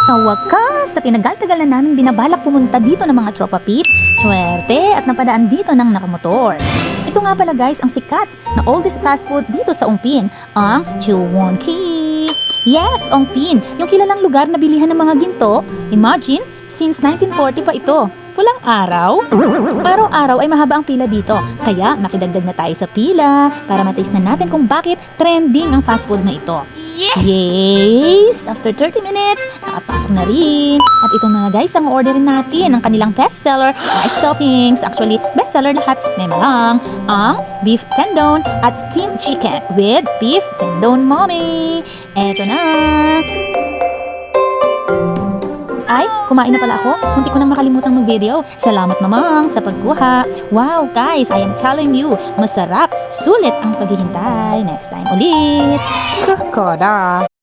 Sa wakas, sa tinagal-tagal na namin binabalak pumunta dito ng mga tropa peeps, swerte at napadaan dito ng nakamotor. Ito nga pala guys ang sikat na oldest fast food dito sa Ongpin, ang Chewonki. Yes, Ongpin, yung kilalang lugar na bilihan ng mga ginto. Imagine, since 1940 pa ito. Pulang araw? Araw-araw ay mahaba ang pila dito. Kaya makidagdag na tayo sa pila para mataste na natin kung bakit trending ang fast food na ito. Yes! After 30 minutes, nakapasok na rin. At ito na guys, ang orderin natin ang kanilang bestseller, rice toppings. Actually, bestseller lahat. Mema lang, ang beef tendon at steamed chicken with beef tendon mommy. Eto na! Ay, kumain na pala ako. Munti ko nang makalimutang mag-video. Salamat mamang sa pagkuha. Wow, guys, I am telling you, masarap. Sulit ang paghihintay. Next time ulit. Kakoda!